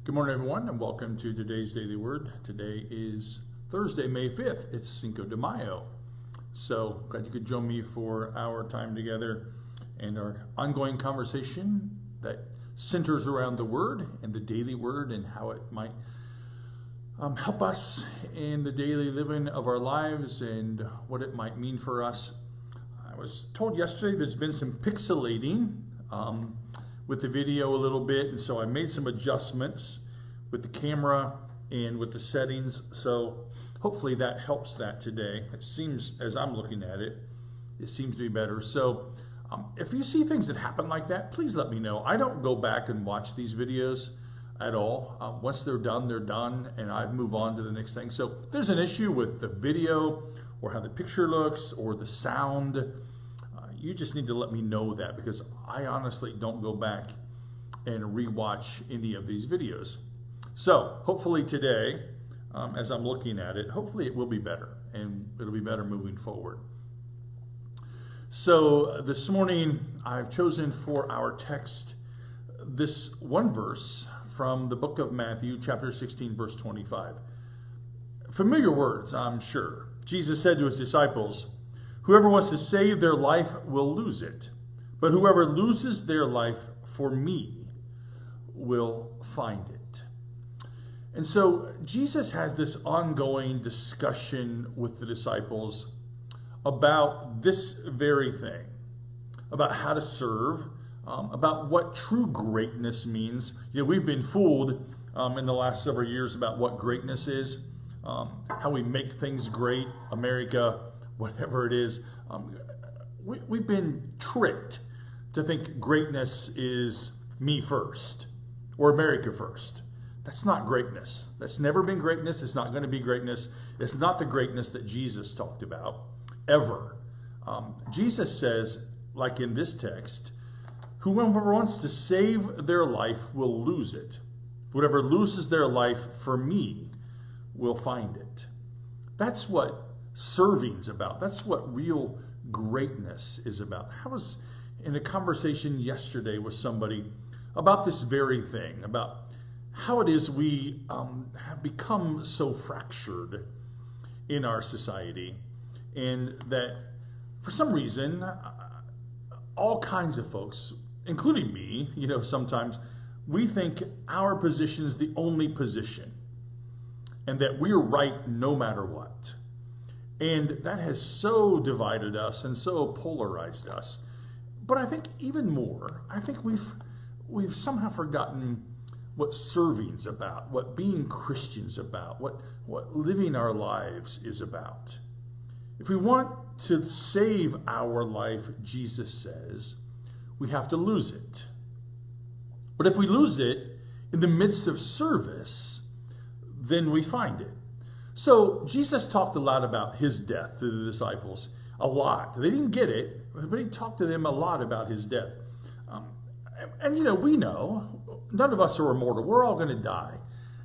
Good morning, everyone, and welcome to today's Daily Word. Today is Thursday, May 5th. It's Cinco de Mayo. So glad you could join me for our time together and our ongoing conversation that centers around the Word and the daily Word and how it might help us in the daily living of our lives and what it might mean for us. I was told yesterday there's been some pixelating with the video a little bit, and so I made some adjustments with the camera and with the settings, so hopefully that helps that today. It seems, as I'm looking at it, it seems to be better. So if you see things that happen like that, please let me know. I don't go back and watch these videos at all. Once they're done, and I move on to the next thing. So if there's an issue with the video or how the picture looks or the sound, you just need to let me know that, because I honestly don't go back and rewatch any of these videos. So hopefully today, as I'm looking at it, hopefully it will be better, and it'll be better moving forward. So this morning I've chosen for our text this one verse from the book of Matthew, chapter 16, verse 25. Familiar words, I'm sure. Jesus said to his disciples, "Whoever wants to save their life will lose it, but whoever loses their life for me will find it." And so Jesus has this ongoing discussion with the disciples about this very thing, about how to serve, about what true greatness means. We've been fooled in the last several years about what greatness is, how we make things great, America, whatever it is. We've been tricked to think greatness is me first or America first. That's not greatness. That's never been greatness. It's not going to be greatness. It's not the greatness that Jesus talked about, ever. Jesus says, like in this text, whoever wants to save their life will lose it. Whoever loses their life for me will find it. That's what serving's about. That's what real greatness is about. I was in a conversation yesterday with somebody about this very thing, about how it is we have become so fractured in our society, and that for some reason, all kinds of folks, including me, sometimes we think our position is the only position and that we're right no matter what. And that has so divided us and so polarized us. But I think even more, I think we've somehow forgotten what serving's about, what being Christians about, what living our lives is about. If we want to save our life, Jesus says, we have to lose it. But if we lose it in the midst of service, then we find it. So Jesus talked a lot about his death to the disciples, a lot. They didn't get it, but he talked to them a lot about his death. And we know, none of us are immortal. We're all going to die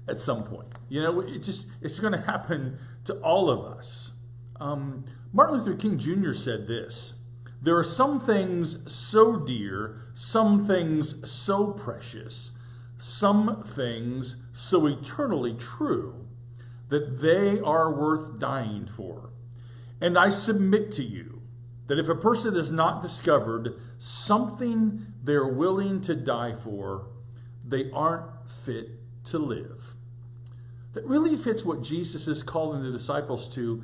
at some point. It's going to happen to all of us. Martin Luther King Jr. said this: "There are some things so dear, some things so precious, some things so eternally true, that they are worth dying for. And I submit to you that if a person has not discovered something they're willing to die for, they aren't fit to live." That really fits what Jesus is calling the disciples to,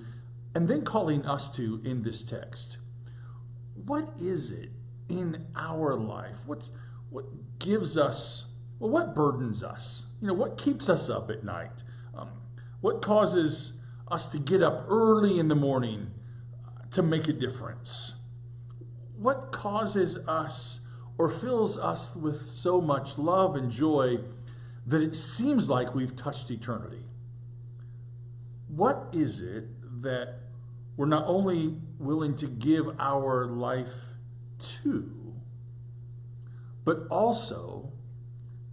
and then calling us to in this text. What is it in our life? What gives us, what burdens us? What keeps us up at night? What causes us to get up early in the morning to make a difference? What causes us or fills us with so much love and joy that it seems like we've touched eternity? What is it that we're not only willing to give our life to, but also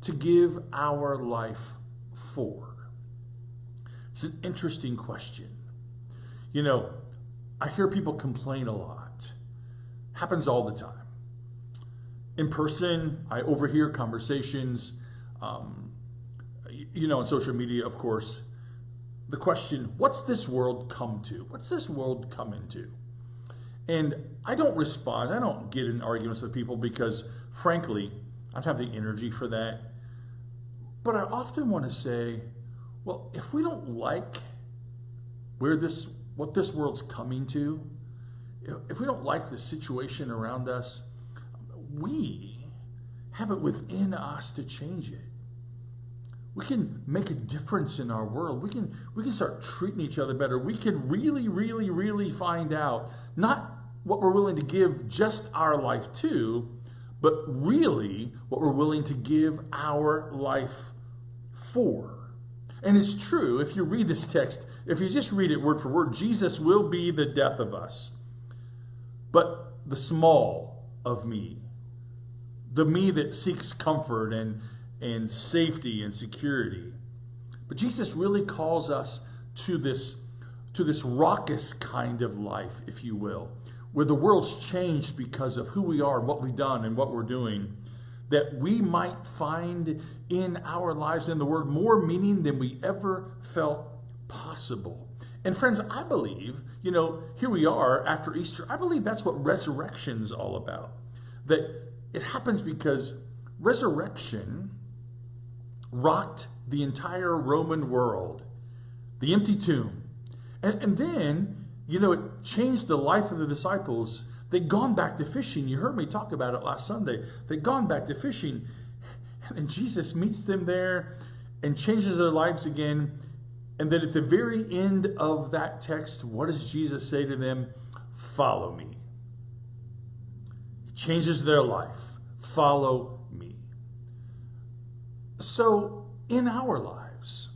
to give our life for? It's an interesting question. I hear people complain a lot. Happens all the time. In person, I overhear conversations On social media, of course, the question, what's this world come to? What's this world come into? And I don't respond. I don't get in arguments with people because, frankly, I don't have the energy for that. But I often want to say, well, if we don't like what this world's coming to, if we don't like the situation around us, we have it within us to change it. We can make a difference in our world. We can start treating each other better. We can really, really, really find out not what we're willing to give just our life to, but really what we're willing to give our life for. And it's true, if you read this text, if you just read it word for word, Jesus will be the death of us. But the small of me, the me that seeks comfort and safety and security. But Jesus really calls us to this raucous kind of life, if you will, where the world's changed because of who we are and what we've done and what we're doing, that we might find in our lives in the Word more meaning than we ever felt possible. And friends, I believe, here we are after Easter, I believe that's what resurrection's all about. That it happens because resurrection rocked the entire Roman world, the empty tomb. And then, it changed the life of the disciples. They'd gone back to fishing. You heard me talk about it last Sunday. They'd gone back to fishing. And Jesus meets them there and changes their lives again. And then at the very end of that text, what does Jesus say to them? Follow me. He changes their life. Follow me. So in our lives,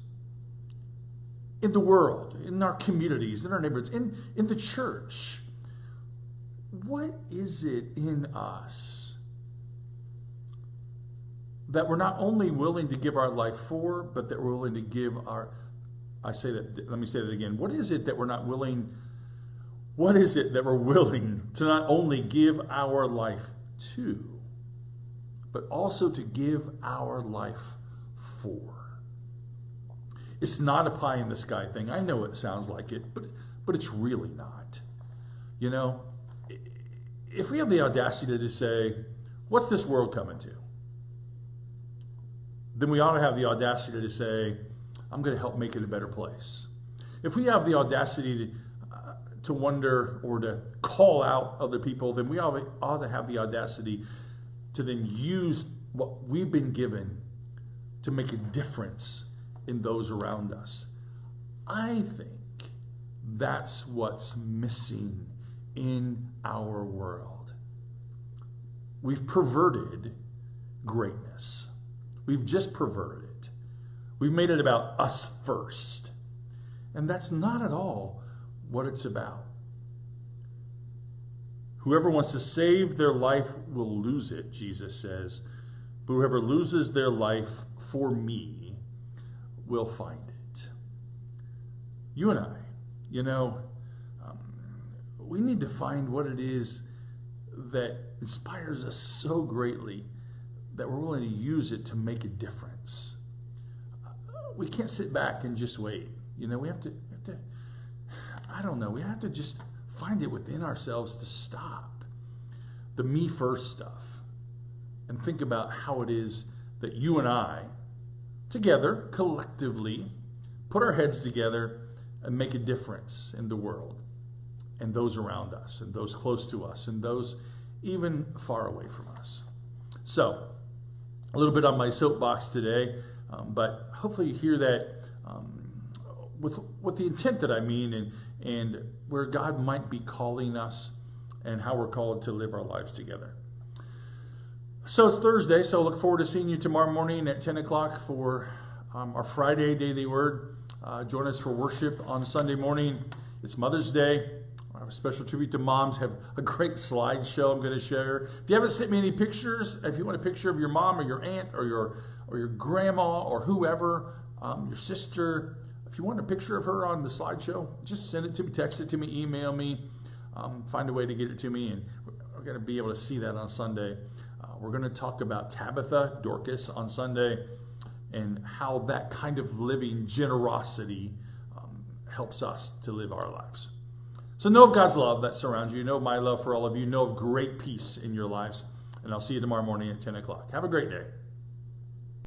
in the world, in our communities, in our neighborhoods, in the church, what is it in us that we're not only willing to give our life for, but that we're willing to give let me say that again. What is it that we're willing to not only give our life to, but also to give our life for? It's not a pie in the sky thing. I know it sounds like it, but it's really not. If we have the audacity to say, what's this world coming to? Then we ought to have the audacity to say, I'm going to help make it a better place. If we have the audacity to wonder or to call out other people, then we ought to have the audacity to then use what we've been given to make a difference in those around us. I think that's what's missing in our world. We've perverted greatness. We've just perverted it. We've made it about us first. And that's not at all what it's about. Whoever wants to save their life will lose it, Jesus says. But whoever loses their life for me will find it. You and I, we need to find what it is that inspires us so greatly that we're willing to use it to make a difference. We can't sit back and just wait. We have to, we have to just find it within ourselves to stop the me first stuff and think about how it is that you and I, together, collectively, put our heads together and make a difference in the world and those around us and those close to us and those even far away from us. So, a little bit on my soapbox today, but hopefully you hear that with the intent that I mean and where God might be calling us and how we're called to live our lives together. So it's Thursday, so I look forward to seeing you tomorrow morning at 10 o'clock for our Friday Daily Word. Join us for worship on Sunday morning. It's Mother's Day. I have a special tribute to moms. Have a great slideshow I'm going to share. If you haven't sent me any pictures, if you want a picture of your mom or your aunt or your grandma or whoever, your sister, if you want a picture of her on the slideshow, just send it to me, text it to me, email me, find a way to get it to me, and we're going to be able to see that on Sunday. We're going to talk about Tabitha, Dorcas, on Sunday, and how that kind of living generosity helps us to live our lives. So know of God's love that surrounds you. Know of my love for all of you. Know of great peace in your lives. And I'll see you tomorrow morning at 10 o'clock. Have a great day.